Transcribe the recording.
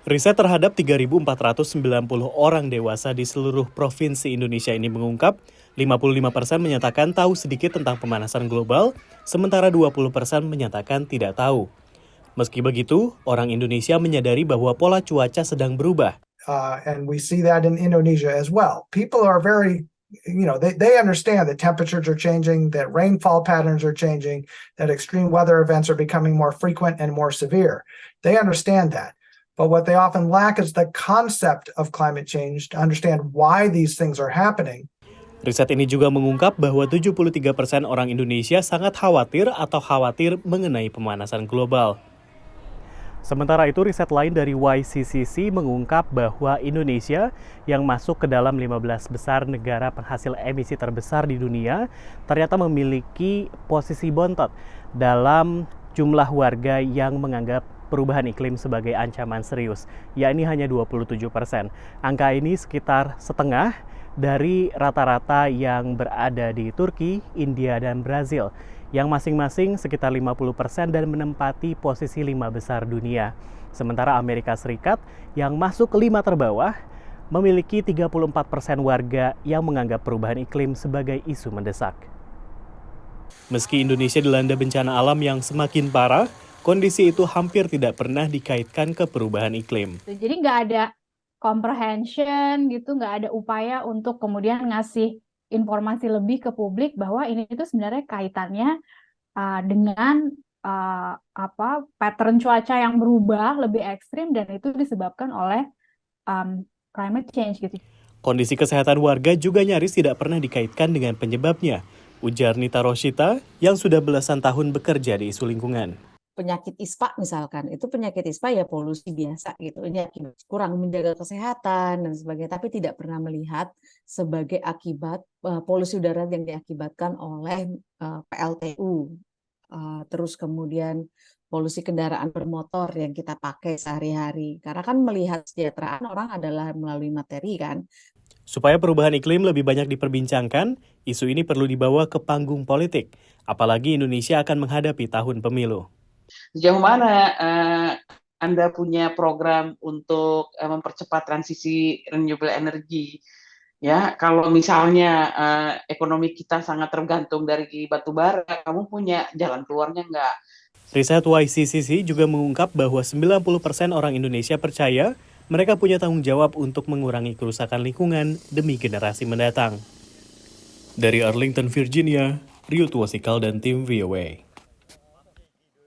Riset terhadap 3.490 orang dewasa di seluruh provinsi Indonesia ini mengungkap 55% menyatakan tahu sedikit tentang pemanasan global, sementara 20% menyatakan tidak tahu. Meski begitu, orang Indonesia menyadari bahwa pola cuaca sedang berubah. And we see that in Indonesia as well. People are very, they understand that temperatures are changing, that rainfall patterns are changing, that extreme weather events are becoming more frequent and more severe. They understand that. But what they often lack is the concept of climate change to understand why these things are happening. Riset ini juga mengungkap bahwa 73% orang Indonesia sangat khawatir atau khawatir mengenai pemanasan global. Sementara itu, riset lain dari YCCC mengungkap bahwa Indonesia yang masuk ke dalam 15 besar negara penghasil emisi terbesar di dunia ternyata memiliki posisi bontot dalam jumlah warga yang menganggap perubahan iklim sebagai ancaman serius, yakni hanya 27%. Angka ini sekitar setengah dari rata-rata yang berada di Turki, India, dan Brazil, yang masing-masing sekitar 50% dan menempati posisi 5 besar dunia. Sementara Amerika Serikat yang masuk ke 5 terbawah memiliki 34% warga yang menganggap perubahan iklim sebagai isu mendesak. Meski Indonesia dilanda bencana alam yang semakin parah, kondisi itu hampir tidak pernah dikaitkan ke perubahan iklim. Jadi nggak ada comprehension gitu, nggak ada upaya untuk kemudian ngasih informasi lebih ke publik bahwa ini itu sebenarnya kaitannya dengan pattern cuaca yang berubah lebih ekstrim dan itu disebabkan oleh climate change gitu. Kondisi kesehatan warga juga nyaris tidak pernah dikaitkan dengan penyebabnya, ujar Nita Roshita yang sudah belasan tahun bekerja di isu lingkungan. Penyakit ISPA misalkan, itu penyakit ISPA ya polusi biasa gitu, ini akibat kurang menjaga kesehatan dan sebagainya, tapi tidak pernah melihat sebagai akibat polusi udara yang diakibatkan oleh PLTU, terus kemudian polusi kendaraan bermotor yang kita pakai sehari-hari, karena kan melihat kesejahteraan orang adalah melalui materi kan. Supaya perubahan iklim lebih banyak diperbincangkan, isu ini perlu dibawa ke panggung politik, apalagi Indonesia akan menghadapi tahun pemilu. Sejauh mana Anda punya program untuk mempercepat transisi renewable energy? Ya, kalau misalnya ekonomi kita sangat tergantung dari batu bara, kamu punya jalan keluarnya nggak? Riset YCCC juga mengungkap bahwa 90% orang Indonesia percaya mereka punya tanggung jawab untuk mengurangi kerusakan lingkungan demi generasi mendatang. Dari Arlington, Virginia, Rio Tuasikal dan tim VOA.